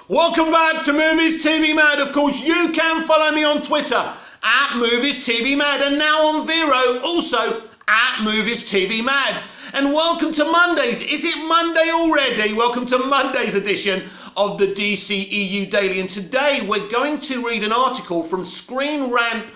Welcome back to Movies TV Mad. Of course, you can follow me on Twitter at Movies TV Mad, and now on Vero, also at Movies TV Mad. And welcome to Mondays. Is it Monday already? Welcome to Monday's edition of the dceu Daily. And today we're going to read an article from Screen Rant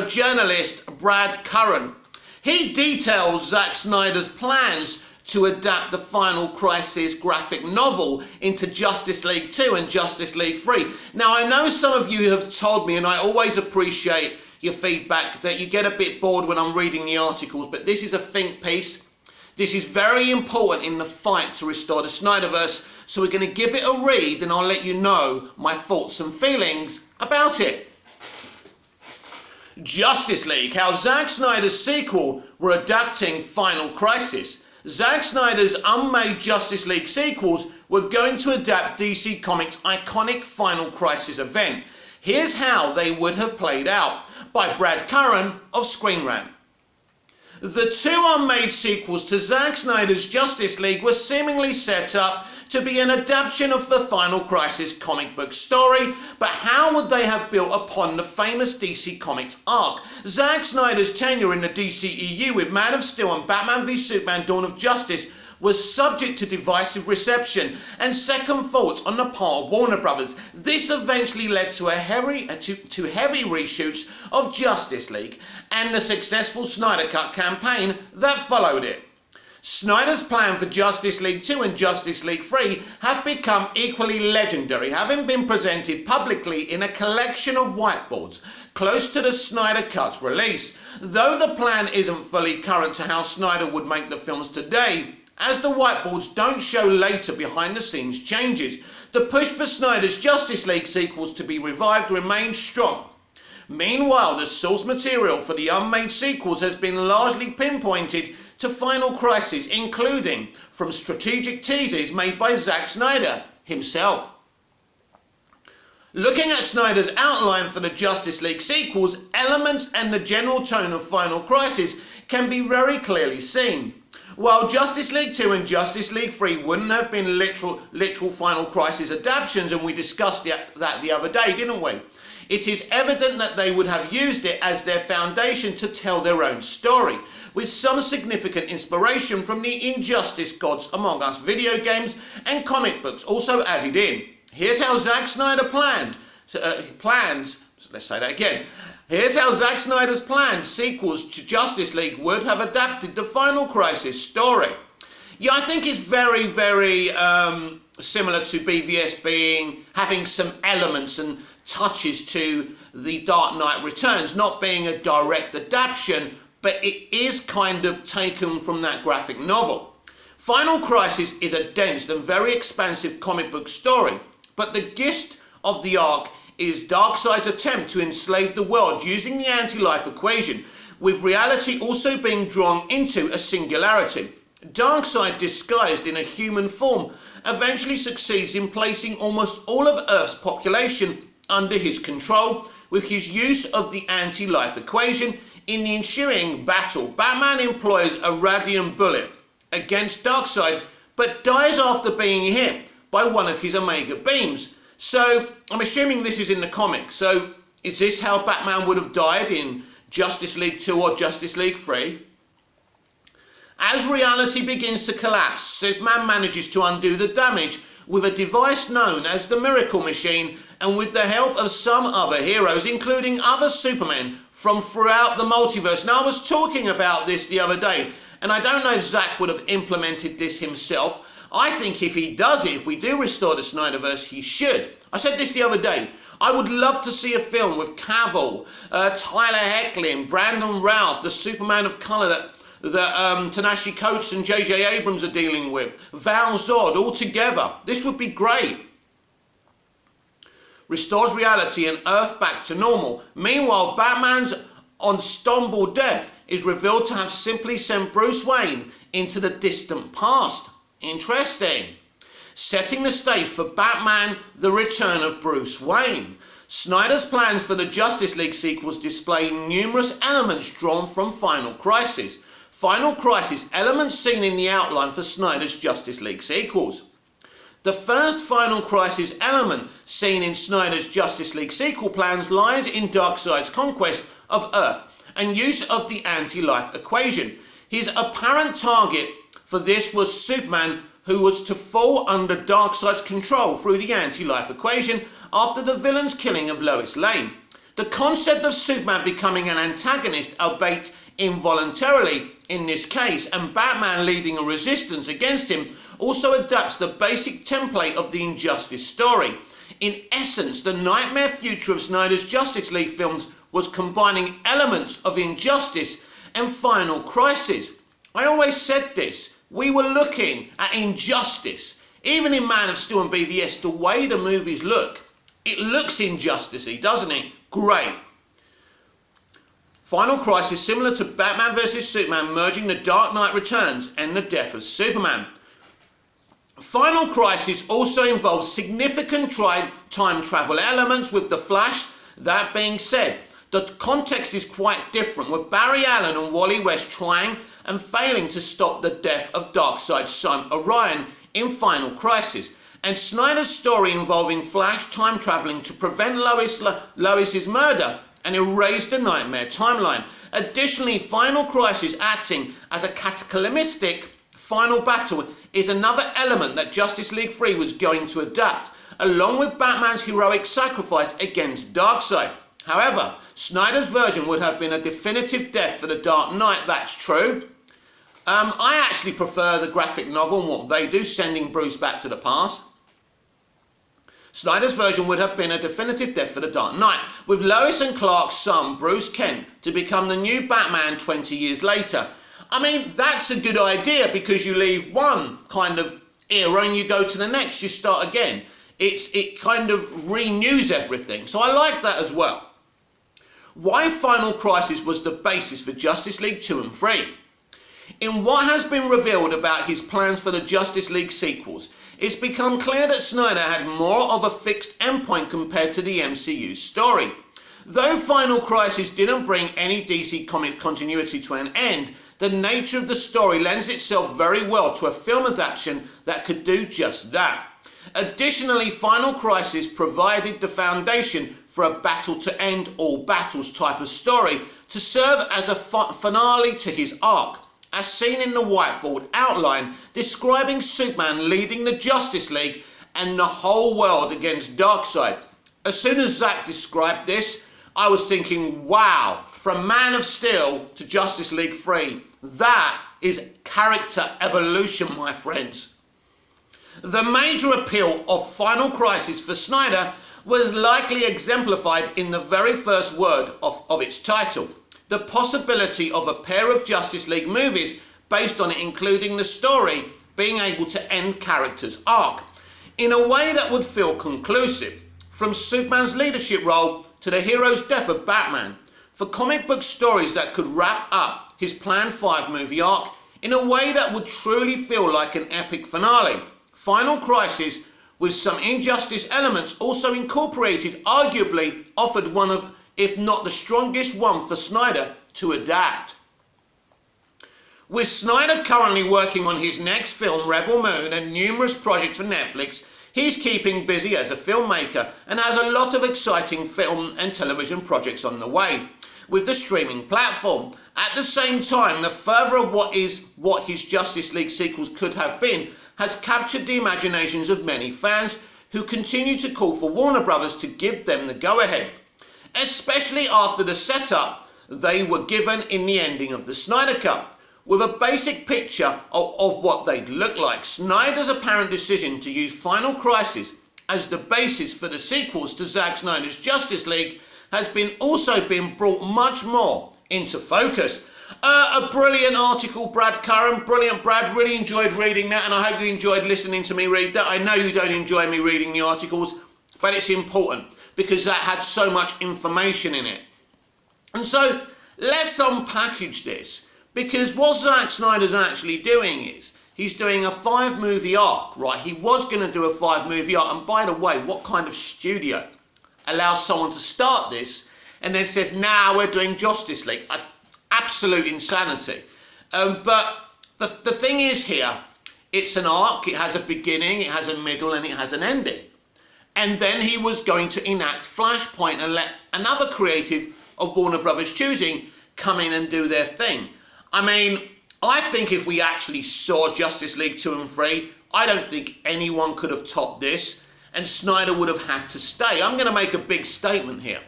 journalist Brad Curran. He details Zack Snyders' plans to adapt the Final Crisis graphic novel into Justice League 2 and Justice League 3. Now, I know some of you have told me, and I always appreciate your feedback, that you get a bit bored when I'm reading the articles, but this is a think piece. This is very important in the fight to restore the Snyderverse, so we're going to give it a read and I'll let you know my thoughts and feelings about it. Justice League, how Zack Snyder's sequel were adapting Final Crisis. Zack Snyder's unmade Justice League sequels were going to adapt DC Comics' iconic Final Crisis event. Here's how they would have played out, by Brad Curran of Screen Rant. The two unmade sequels to Zack Snyder's Justice League were seemingly set up to be an adaptation of the Final Crisis comic book story, but how would they have built upon the famous DC Comics arc? Zack Snyder's tenure in the DCEU with Man of Steel and Batman v Superman Dawn of Justice was subject to divisive reception and second thoughts on the part of Warner Brothers. This eventually led to heavy reshoots of Justice League and the successful Snyder Cut campaign that followed it. Snyder's plan for Justice League 2 and Justice League 3 have become equally legendary, having been presented publicly in a collection of whiteboards close to the Snyder Cut's release. Though the plan isn't fully current to how Snyder would make the films today, as the whiteboards don't show later behind the scenes changes, the push for Snyder's Justice League sequels to be revived remains strong. Meanwhile, the source material for the unmade sequels has been largely pinpointed to Final Crisis, including from strategic teasers made by Zack Snyder himself. Looking at Snyder's outline for the Justice League sequels, elements and the general tone of Final Crisis can be very clearly seen. While Justice League 2 and Justice League 3 wouldn't have been literal Final Crisis adaptations, and we discussed that the other day, didn't we? It is evident that they would have used it as their foundation to tell their own story, with some significant inspiration from the Injustice Gods Among Us video games and comic books also added in. Here's how Zack Snyder Here's how Zack Snyder's planned sequels to Justice League would have adapted the Final Crisis story. Yeah, I think it's very, very similar to BVS having some elements and touches to The Dark Knight Returns, not being a direct adaptation, but it is kind of taken from that graphic novel. Final Crisis is a dense and very expansive comic book story, but the gist of the arc is Darkseid's attempt to enslave the world using the anti-life equation, with reality also being drawn into a singularity. Darkseid, disguised in a human form, eventually succeeds in placing almost all of Earth's population under his control with his use of the anti-life equation. In the ensuing battle, Batman employs a radium bullet against Darkseid, but dies after being hit by one of his Omega beams. So, I'm assuming this is in the comic. So, is this how Batman would have died in Justice League 2 or Justice League 3? As reality begins to collapse, Superman manages to undo the damage with a device known as the Miracle Machine, and with the help of some other heroes, including other Supermen from throughout the multiverse. Now, I was talking about this the other day, and I don't know if Zack would have implemented this himself. I think if he does it, if we do restore the Snyderverse, he should. I said this the other day. I would love to see a film with Cavill, Tyler Hoechlin, Brandon Routh, the Superman of colour that Ta-Nehisi Coates and J.J. Abrams are dealing with, Val Zod, all together. This would be great. Restores reality and Earth back to normal. Meanwhile, Batman's unstoppable death is revealed to have simply sent Bruce Wayne into the distant past. Interesting. Setting the stage for Batman: The Return of Bruce Wayne. Snyder's plans for the Justice League sequels display numerous elements drawn from Final Crisis. Final Crisis elements seen in the outline for Snyder's Justice League sequels. The first Final Crisis element seen in Snyder's Justice League sequel plans lies in Darkseid's conquest of Earth and use of the anti-life equation. His apparent target for this was Superman, who was to fall under Darkseid's control through the anti-life equation after the villain's killing of Lois Lane. The concept of Superman becoming an antagonist, albeit involuntarily in this case, and Batman leading a resistance against him, also adapts the basic template of the Injustice story. In essence, the nightmare future of Snyder's Justice League films was combining elements of Injustice and Final Crisis. I always said this, we were looking at Injustice. Even in Man of Steel and BVS, the way the movies look, it looks injustice-y, doesn't it? Great. Final Crisis, similar to Batman vs Superman, merging The Dark Knight Returns and the death of Superman. Final Crisis also involves significant time travel elements with The Flash. That being said, the context is quite different, with Barry Allen and Wally West trying and failing to stop the death of Darkseid's son Orion in Final Crisis, and Snyder's story involving Flash time travelling to prevent Lois's murder and erase the nightmare timeline. Additionally, Final Crisis acting as a cataclysmic final battle is another element that Justice League 3 was going to adapt, along with Batman's heroic sacrifice against Darkseid. However, Snyder's version would have been a definitive death for the Dark Knight, that's true. I actually prefer the graphic novel and what they do, sending Bruce back to the past. Snyder's version would have been a definitive death for the Dark Knight, with Lois and Clark's son, Bruce Kent, to become the new Batman 20 years later. I mean, that's a good idea because you leave one kind of era and you go to the next, you start again. It kind of renews everything, so I like that as well. Why Final Crisis was the basis for Justice League 2 and 3. In what has been revealed about his plans for the Justice League sequels, it's become clear that Snyder had more of a fixed endpoint compared to the MCU's story. Though Final Crisis didn't bring any DC Comics continuity to an end, the nature of the story lends itself very well to a film adaptation that could do just that. Additionally, Final Crisis provided the foundation for a battle to end all battles type of story to serve as a finale to his arc, as seen in the whiteboard outline describing Superman leading the Justice League and the whole world against Darkseid. As soon as Zack described this, I was thinking, wow, from Man of Steel to Justice League 3, that is character evolution, my friends. The major appeal of Final Crisis for Snyder was likely exemplified in the very first word of its title. The possibility of a pair of Justice League movies based on it, including the story being able to end characters' arc in a way that would feel conclusive, from Superman's leadership role to the hero's death of Batman, for comic book stories that could wrap up his planned 5-movie arc in a way that would truly feel like an epic finale. Final Crisis, with some Injustice elements also incorporated, arguably offered one of, if not the strongest one for Snyder to adapt. With Snyder currently working on his next film, Rebel Moon, and numerous projects for Netflix, he's keeping busy as a filmmaker and has a lot of exciting film and television projects on the way with the streaming platform. At the same time, the further of what his Justice League sequels could have been has captured the imaginations of many fans who continue to call for Warner Brothers to give them the go-ahead, especially after the setup they were given in the ending of the Snyder Cut, with a basic picture of what they'd look like. Snyder's apparent decision to use Final Crisis as the basis for the sequels to Zack Snyders' Justice League has also been brought much more into focus. A brilliant article, Brad Curran. Brilliant, Brad. Really enjoyed reading that, and I hope you enjoyed listening to me read that. I know you don't enjoy me reading the articles, but it's important because that had so much information in it. And so let's unpackage this, because what Zack Snyder's actually doing is he's doing a 5-movie arc, right? He was going to do a 5-movie arc, and by the way, what kind of studio allows someone to start this and then says, now we're doing Justice League? Absolute insanity. But the thing is here, It's an arc, it has a beginning, it has a middle, and it has an ending. And then he was going to enact Flashpoint and let another creative of Warner Brothers choosing come in and do their thing. I mean, I think if we actually saw Justice League 2 and 3, I don't think anyone could have topped this, and Snyder would have had to stay. I'm going to make a big statement here,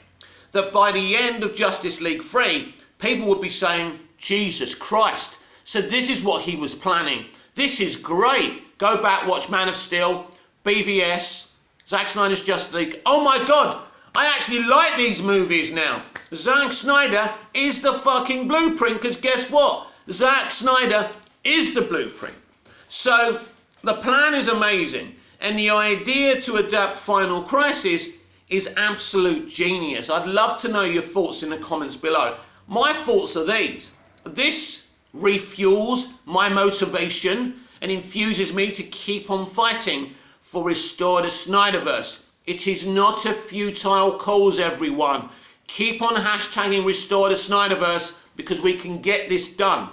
that by the end of Justice League 3, people would be saying, Jesus Christ, so this is what he was planning. This is great. Go back, watch Man of Steel, BVS, Zack Snyder's Justice League. Oh my God, I actually like these movies now. Zack Snyder is the fucking blueprint, because guess what? Zack Snyder is the blueprint. So the plan is amazing, and the idea to adapt Final Crisis is absolute genius. I'd love to know your thoughts in the comments below. My thoughts are these. This refuels my motivation and infuses me to keep on fighting for Restore the Snyderverse. It is not a futile cause, everyone. Keep on hashtagging Restore the Snyderverse, because we can get this done.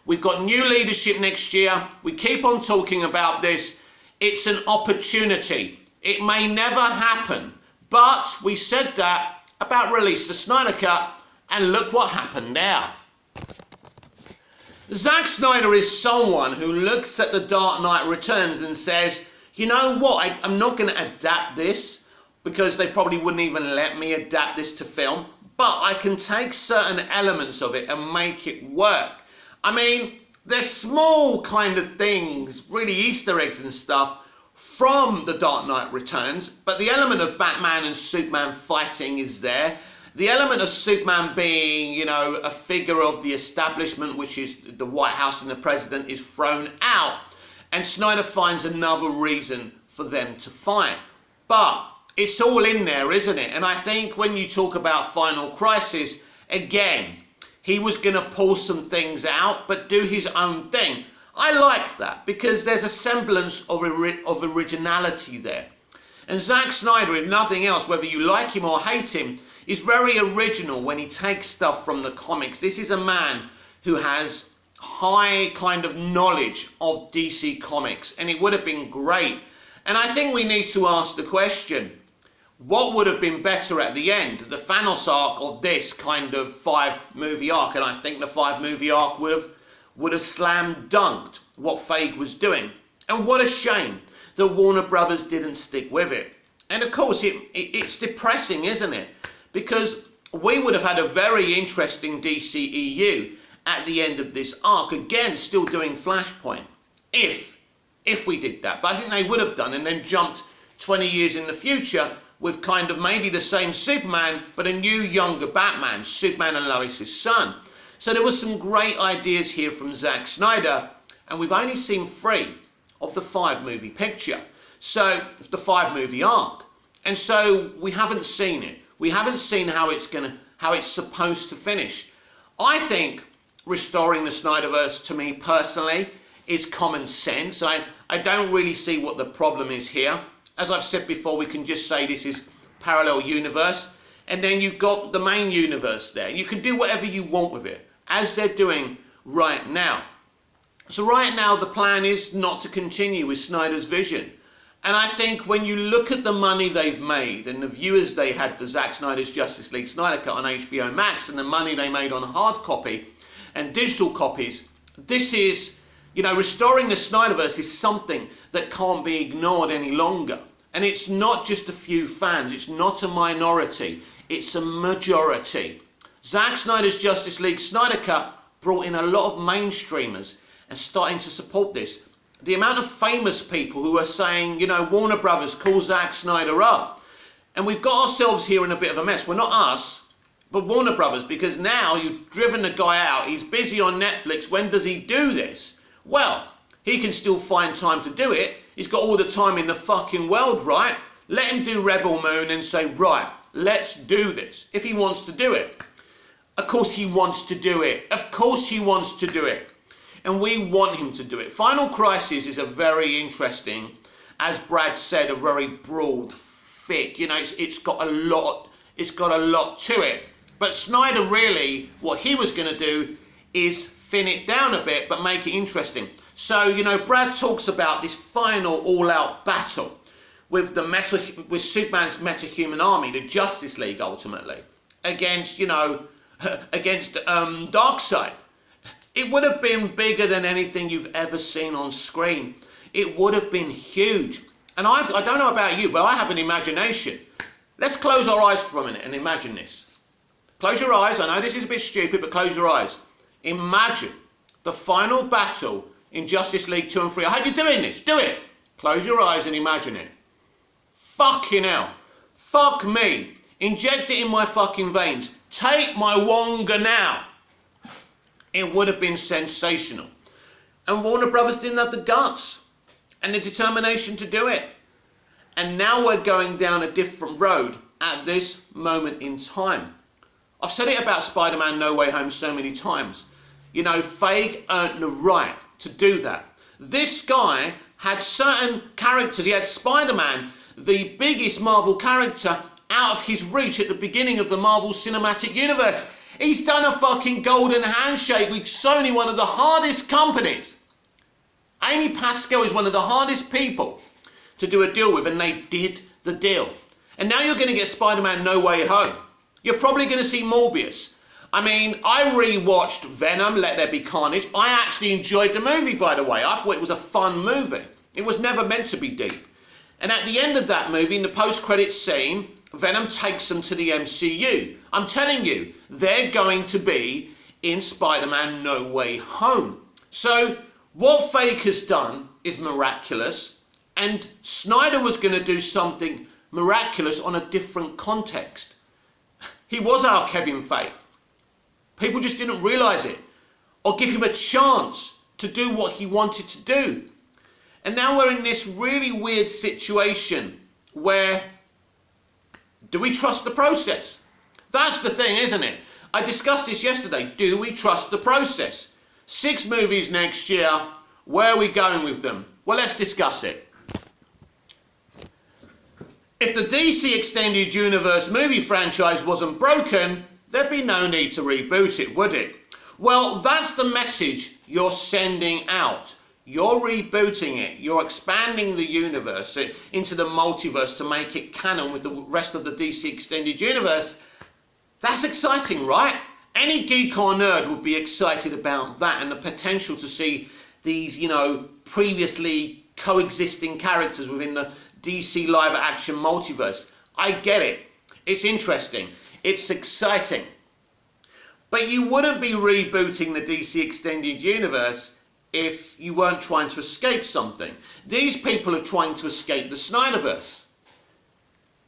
We've got new leadership next year. We keep on talking about this. It's an opportunity. It may never happen, but we said that about Release the Snyder Cut, and look what happened now. Zack Snyder is someone who looks at The Dark Knight Returns and says, you know what, I'm not going to adapt this, because they probably wouldn't even let me adapt this to film, but I can take certain elements of it and make it work. I mean, there's small kind of things, really Easter eggs and stuff from The Dark Knight Returns, but the element of Batman and Superman fighting is there. The element of Superman being, you know, a figure of the establishment, which is the White House and the president, is thrown out. And Snyder finds another reason for them to fight. But it's all in there, isn't it? And I think when you talk about Final Crisis, again, he was going to pull some things out, but do his own thing. I like that, because there's a semblance of originality there. And Zack Snyder, if nothing else, whether you like him or hate him, is very original when he takes stuff from the comics. This is a man who has high kind of knowledge of DC Comics, and it would have been great. And I think we need to ask the question, what would have been better at the end, the Thanos arc of this kind of 5-movie arc? And I think the 5-movie arc would have slam dunked what Feige was doing. And what a shame that Warner Brothers didn't stick with it. And of course, it's depressing, isn't it? Because we would have had a very interesting DCEU at the end of this arc, again still doing Flashpoint, if we did that. But I think they would have done, and then jumped 20 years in the future with kind of maybe the same Superman, but a new younger Batman, Superman and Lois' son. So there were some great ideas here from Zack Snyder, and we've only seen 3 of the 5-movie picture, so the 5-movie arc, and so we haven't seen it. We haven't seen how it's supposed to finish. I think restoring the Snyderverse, to me personally, is common sense. I don't really see what the problem is here. As I've said before, we can just say this is parallel universe, and then you've got the main universe there. You can do whatever you want with it, as they're doing right now. So right now the plan is not to continue with Snyder's vision. And I think when you look at the money they've made and the viewers they had for Zack Snyder's Justice League Snyder Cut on HBO Max and the money they made on hard copy and digital copies, this is, you know, restoring the Snyderverse is something that can't be ignored any longer. And it's not just a few fans, it's not a minority, it's a majority. Zack Snyder's Justice League Snyder Cut brought in a lot of mainstreamers and starting to support this. The amount of famous people who are saying, you know, Warner Brothers, call Zack Snyder up. And we've got ourselves here in a bit of a mess. We're not us, but Warner Brothers, because now you've driven the guy out. He's busy on Netflix. When does he do this? Well, he can still find time to do it. He's got all the time in the fucking world, right? Let him do Rebel Moon and say, right, let's do this. If he wants to do it. Of course he wants to do it. Of course he wants to do it. And we want him to do it. Final Crisis is a very interesting, as Brad said, a very broad, thick, you know, it's got a lot to it. But Snyder really, what he was going to do is thin it down a bit, but make it interesting. So, you know, Brad talks about this final all-out battle with Superman's metahuman army, the Justice League, ultimately, against, you know, against Darkseid. It would have been bigger than anything you've ever seen on screen. It would have been huge. And I don't know about you, but I have an imagination. Let's close our eyes for a minute and imagine this. Close your eyes. I know this is a bit stupid, but close your eyes. Imagine the final battle in Justice League 2 and 3. I hope you're doing this. Do it. Close your eyes and imagine it. Fucking hell. Fuck me. Inject it in my fucking veins. Take my Wonga now. It would have been sensational. And Warner Brothers didn't have the guts and the determination to do it. And now we're going down a different road at this moment in time. I've said it about Spider-Man No Way Home so many times. You know, Feige earned the right to do that. This guy had certain characters. He had Spider-Man, the biggest Marvel character, out of his reach at the beginning of the Marvel Cinematic Universe. He's done a fucking golden handshake with Sony, one of the hardest companies. Amy Pascal is one of the hardest people to do a deal with, and they did the deal. And now you're going to get Spider-Man No Way Home. You're probably going to see Morbius. I mean, I rewatched Venom, Let There Be Carnage. I actually enjoyed the movie, by the way. I thought it was a fun movie. It was never meant to be deep. And at the end of that movie, in the post-credits scene, Venom takes them to the MCU. I'm telling you, they're going to be in Spider-Man No Way Home. So what Feige has done is miraculous, and Snyder was going to do something miraculous on a different context. He was our Kevin Feige. People just didn't realise it or give him a chance to do what he wanted to do. And now we're in this really weird situation where, do we trust the process? That's the thing, isn't it? I discussed this yesterday. Do we trust the process? 6 movies next year. Where are we going with them? Well, let's discuss it. If the DC Extended Universe movie franchise wasn't broken, there'd be no need to reboot it, would it? Well, that's the message you're sending out. You're rebooting it. You're expanding the universe into the multiverse to make it canon with the rest of the DC Extended Universe. That's exciting, right? Any geek or nerd would be excited about that and the potential to see these, you know, previously coexisting characters within the DC live action multiverse. I get it. It's interesting. It's exciting. But you wouldn't be rebooting the DC Extended Universe if you weren't trying to escape something. These people are trying to escape the Snyderverse.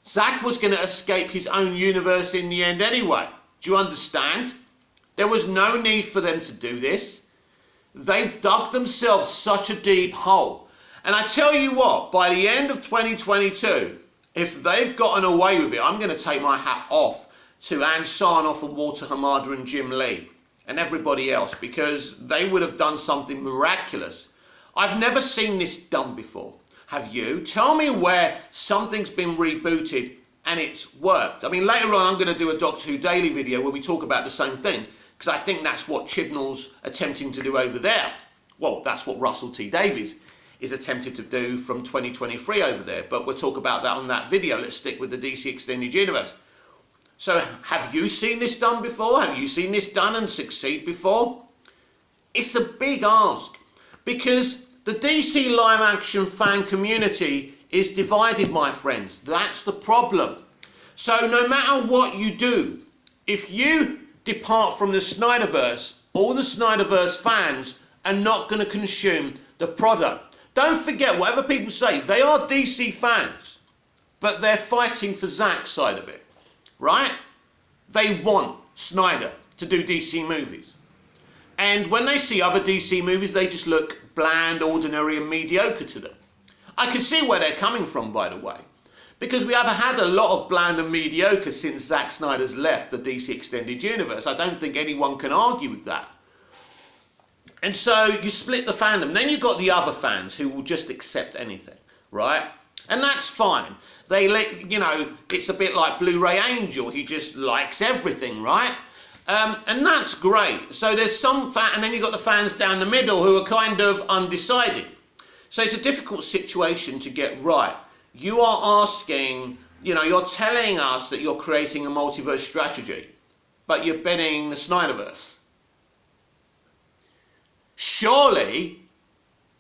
Zack was going to escape his own universe in the end anyway. Do you understand? There was no need for them to do this. They've dug themselves such a deep hole. And I tell you what, by the end of 2022, if they've gotten away with it, I'm going to take my hat off to Ann Sarnoff and Walter Hamada and Jim Lee and everybody else, because they would have done something miraculous. I've never seen this done before. Have you? Tell me where something's been rebooted and it's worked. I mean, later on I'm going to do a Doctor Who Daily video where we talk about the same thing, because I think that's what Chibnall's attempting to do over there. Well, that's what Russell T Davies is attempted to do from 2023 over there, but we'll talk about that on that video. Let's stick with the DC Extended Universe. So have you seen this done before? Have you seen this done and succeed before? It's a big ask, because the DC live action fan community is divided, my friends. That's the problem. So no matter what you do, if you depart from the Snyderverse, all the Snyderverse fans are not going to consume the product. Don't forget, whatever people say, they are DC fans, but they're fighting for Zack's side of it. Right? They want Snyder to do DC movies. And when they see other DC movies, they just look bland, ordinary and mediocre to them. I can see where they're coming from, by the way, because we have had a lot of bland and mediocre since Zack Snyder's left the DC Extended Universe. I don't think anyone can argue with that. And so you split the fandom. Then you've got the other fans who will just accept anything, right? And that's fine. They, you know, it's a bit like Blu-ray Angel. He just likes everything, right? And that's great. So there's some and then you've got the fans down the middle who are kind of undecided. So it's a difficult situation to get right. You are asking, you're telling us that you're creating a multiverse strategy, but you're bending the Snyderverse. Surely,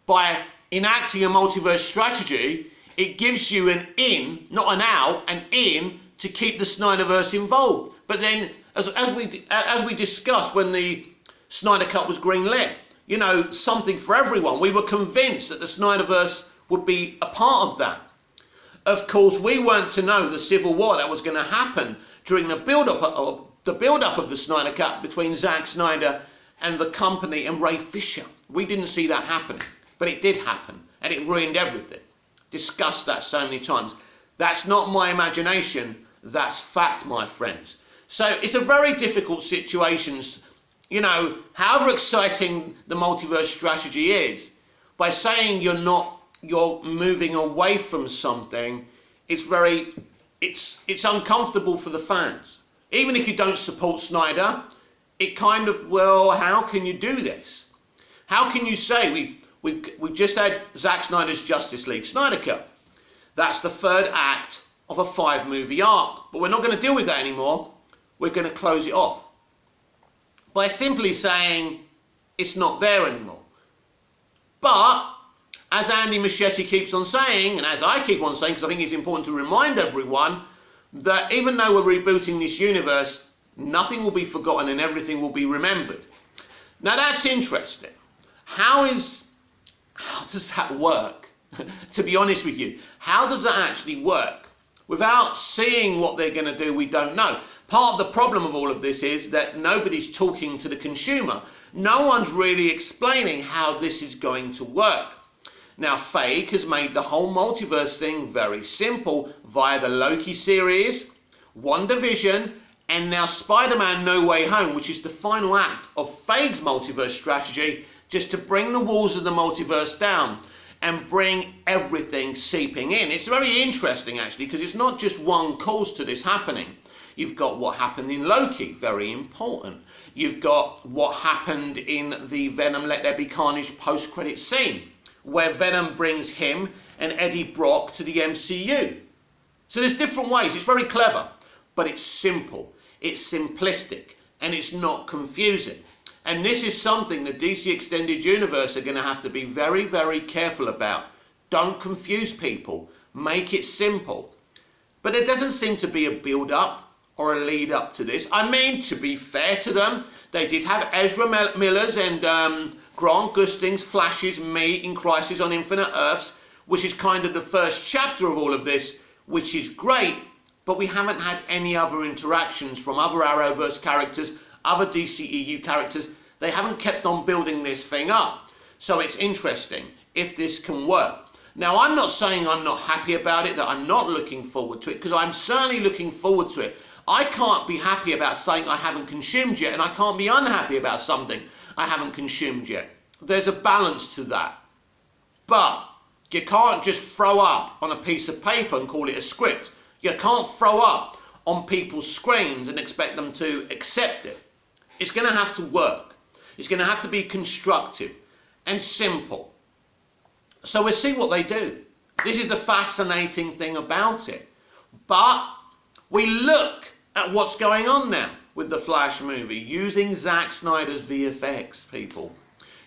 by enacting a multiverse strategy, it gives you an in, not an out, an in to keep the Snyderverse involved. But then, as we discussed when the Snyder Cut was greenlit, something for everyone. We were convinced that the Snyderverse would be a part of that. Of course, we weren't to know the civil war that was going to happen during the build-up of the Snyder Cut between Zack Snyder and the company and Ray Fisher. We didn't see that happening, but it did happen, and it ruined everything. Discussed that so many times. That's not my imagination, that's fact, my friends. So it's a very difficult situation. However exciting the multiverse strategy is, by saying you're moving away from something, it's uncomfortable for the fans. Even if you don't support Snyder, it kind of, well, how can you do this? How can you say we just had Zack Snyder's Justice League Snyder Cut? That's the third act of a 5-movie arc, but we're not going to deal with that anymore. We're going to close it off by simply saying it's not there anymore. But as Andy Muschietti keeps on saying, and as I keep on saying, because I think it's important to remind everyone that even though we're rebooting this universe, nothing will be forgotten and everything will be remembered. Now that's interesting. How does that work? To be honest with you, how does that actually work? Without seeing what they're going to do, we don't know. Part of the problem of all of this is that nobody's talking to the consumer. No one's really explaining how this is going to work. Now, Feige has made the whole multiverse thing very simple via the Loki series, WandaVision, and now Spider-Man No Way Home, which is the final act of Feige's multiverse strategy, just to bring the walls of the multiverse down and bring everything seeping in. It's very interesting, actually, because it's not just one cause to this happening. You've got what happened in Loki, very important. You've got what happened in the Venom Let There Be Carnage post-credit scene, where Venom brings him and Eddie Brock to the MCU. So there's different ways. It's very clever, but it's simple, it's simplistic, and it's not confusing. And this is something the DC Extended Universe are going to have to be very, very careful about. Don't confuse people. Make it simple. But there doesn't seem to be a build-up or a lead-up to this. I mean, to be fair to them, they did have Ezra Miller's and Grant Gustin's Flash's meet in Crisis on Infinite Earths, which is kind of the first chapter of all of this, which is great, but we haven't had any other interactions from other Arrowverse characters, other DCEU characters. They haven't kept on building this thing up. So it's interesting if this can work. Now, I'm not saying I'm not happy about it, that I'm not looking forward to it, because I'm certainly looking forward to it. I can't be happy about something I haven't consumed yet, and I can't be unhappy about something I haven't consumed yet. There's a balance to that. But you can't just throw up on a piece of paper and call it a script. You can't throw up on people's screens and expect them to accept it. It's going to have to work. It's going to have to be constructive and simple. So we'll see what they do. This is the fascinating thing about it. But we look at what's going on now with the Flash movie, using Zack Snyder's VFX, people.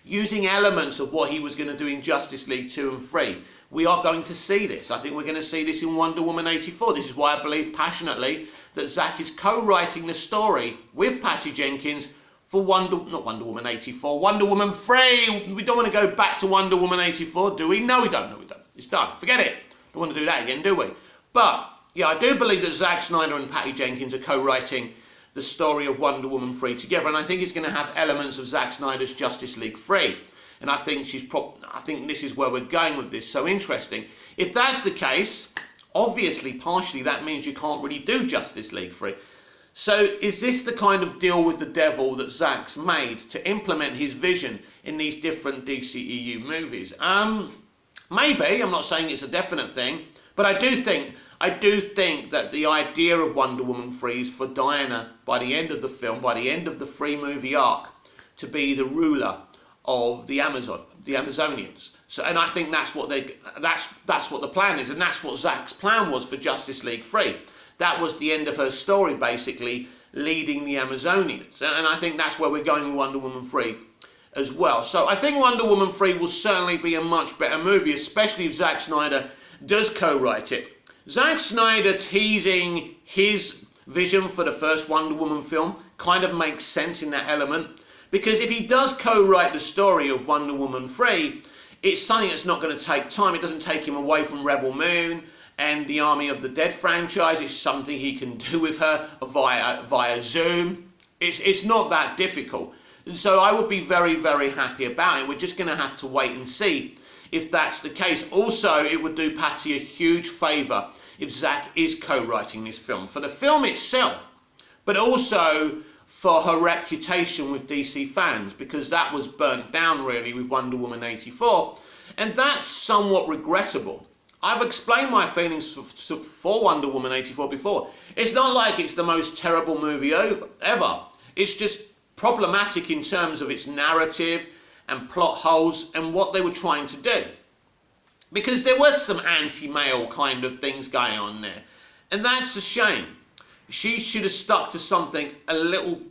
Using elements of what he was going to do in Justice League 2 and 3. We are going to see this. I think we're going to see this in Wonder Woman 84. This is why I believe passionately that Zack is co-writing the story with Patty Jenkins for not Wonder Woman 84, Wonder Woman 3. We don't want to go back to Wonder Woman 84, do we? No, we don't. No, we don't. It's done. Forget it. Don't want to do that again, do we? But, yeah, I do believe that Zack Snyder and Patty Jenkins are co-writing the story of Wonder Woman 3 together, and I think it's going to have elements of Zack Snyder's Justice League 3. And I think I think this is where we're going with this. So interesting. If that's the case, obviously, partially, that means you can't really do Justice League 3. So is this the kind of deal with the devil that Zack's made to implement his vision in these different DCEU movies? Maybe. I'm not saying it's a definite thing, But I do think that the idea of Wonder Woman 3 is for Diana, by the end of the film, by the end of the 3-movie arc, to be the ruler of the Amazonians. So, and I think that's what the plan is, and that's what Zack's plan was for Justice League 3. That was the end of her story, basically leading the Amazonians, and I think that's where we're going with Wonder Woman 3 as well. So I think Wonder Woman 3 will certainly be a much better movie, especially if Zack Snyder does co-write it. Zack Snyder teasing his vision for the first Wonder Woman film kind of makes sense in that element, because if he does co-write the story of Wonder Woman 3, it's something that's not going to take time. It doesn't take him away from Rebel Moon and the Army of the Dead franchise. It's something he can do with her via Zoom. It's not that difficult. So I would be very, very happy about it. We're just going to have to wait and see if that's the case. Also, it would do Patty a huge favour if Zack is co-writing this film, for the film itself, but also for her reputation with DC fans, because that was burnt down really with Wonder Woman 84, and that's somewhat regrettable. I've explained my feelings for Wonder Woman 84 before. It's not like it's the most terrible movie ever. It's just problematic in terms of its narrative and plot holes and what they were trying to do. Because there was some anti-male kind of things going on there. And that's a shame. She should have stuck to something a little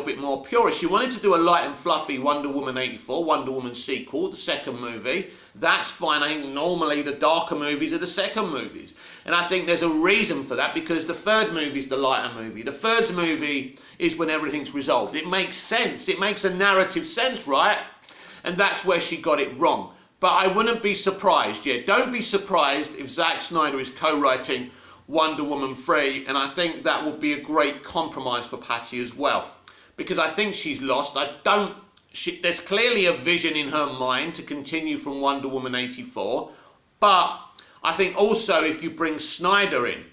bit more pure. She wanted to do a light and fluffy Wonder Woman 84, Wonder Woman sequel, the second movie. That's fine. I think normally the darker movies are the second movies. And I think there's a reason for that, because the third movie is the lighter movie. The third movie is when everything's resolved. It makes sense. It makes a narrative sense, right? And that's where she got it wrong. But I wouldn't be surprised. Yeah, don't be surprised if Zack Snyder is co-writing Wonder Woman 3, and I think that would be a great compromise for Patty as well, because I think she's lost. There's clearly a vision in her mind to continue from Wonder Woman 84, but I think also if you bring Snyder in,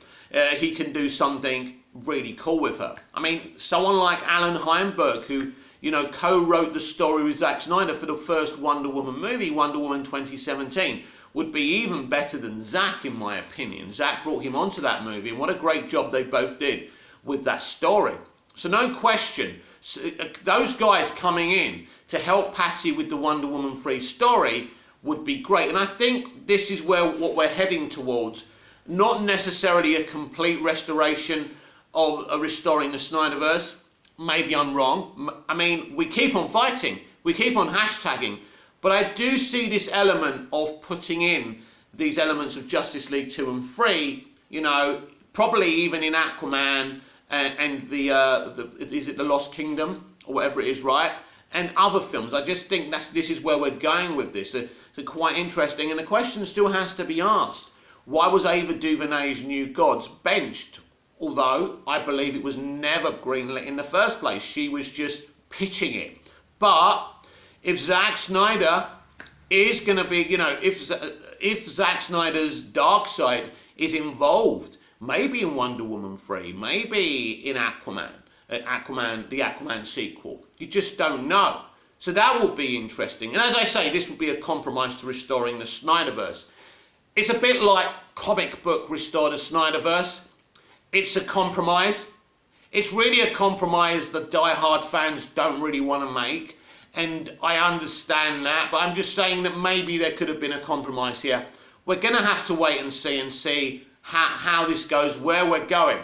he can do something really cool with her. I mean, someone like Alan Heinberg, who, you know, co-wrote the story with Zack Snyder for the first Wonder Woman movie, Wonder Woman 2017, would be even better than Zack, in my opinion. Zack brought him onto that movie, and what a great job they both did with that story. So no question, those guys coming in to help Patty with the Wonder Woman 3 story would be great. And I think this is what we're heading towards. Not necessarily a complete restoration of restoring the Snyderverse. Maybe I'm wrong. I mean, we keep on fighting. We keep on hashtagging. But I do see this element of putting in these elements of Justice League 2 and 3, you know, probably even in Aquaman and is it the Lost Kingdom or whatever it is, right? And other films. I just think this is where we're going with this. It's quite interesting, and the question still has to be asked. Why was Ava DuVernay's New Gods benched? Although I believe it was never greenlit in the first place. She was just pitching it. But if Zack Snyder is going to be, you know, if Zack Snyder's Darkseid is involved, maybe in Wonder Woman 3, maybe in Aquaman, the Aquaman sequel, you just don't know. So that will be interesting. And as I say, this will be a compromise to restoring the Snyderverse. It's a bit like comic book Restore the Snyderverse. It's a compromise. It's really a compromise that die-hard fans don't really want to make. And I understand that, but I'm just saying that maybe there could have been a compromise here. We're going to have to wait and see how this goes, where we're going.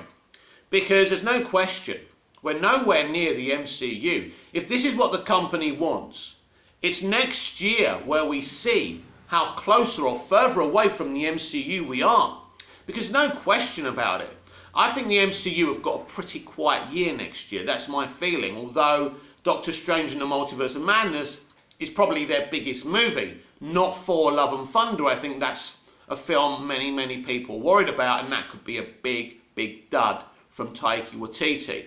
Because there's no question, we're nowhere near the MCU. If this is what the company wants, it's next year where we see how closer or further away from the MCU we are. Because no question about it. I think the MCU have got a pretty quiet year next year. That's my feeling. Although Doctor Strange and the Multiverse of Madness is probably their biggest movie. Not Thor Love and Thunder. I think that's a film many people worried about, and that could be a big dud from Taika Waititi.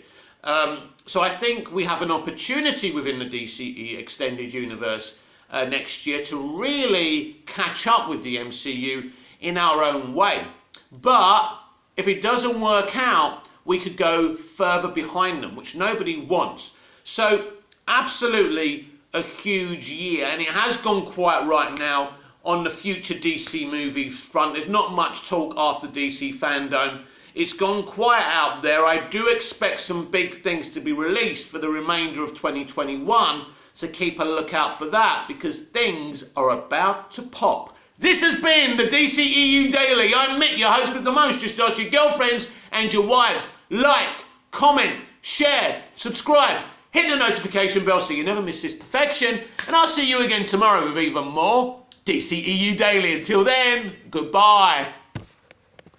So I think we have an opportunity within the DCE Extended Universe next year to really catch up with the MCU in our own way. But if it doesn't work out, we could go further behind them, which nobody wants. So absolutely a huge year, and it has gone quite right now on the future DC movie front. There's not much talk after DC Fandom. It's gone quiet out there. I do expect some big things to be released for the remainder of 2021, so keep a lookout for that, because things are about to pop. This has been the DCEU Daily. I'm Mick, your host with the most. Just ask your girlfriends and your wives. Like, comment, share, subscribe, hit the notification bell so you never miss this perfection, and I'll see you again tomorrow with even more DCEU Daily. Until then, goodbye.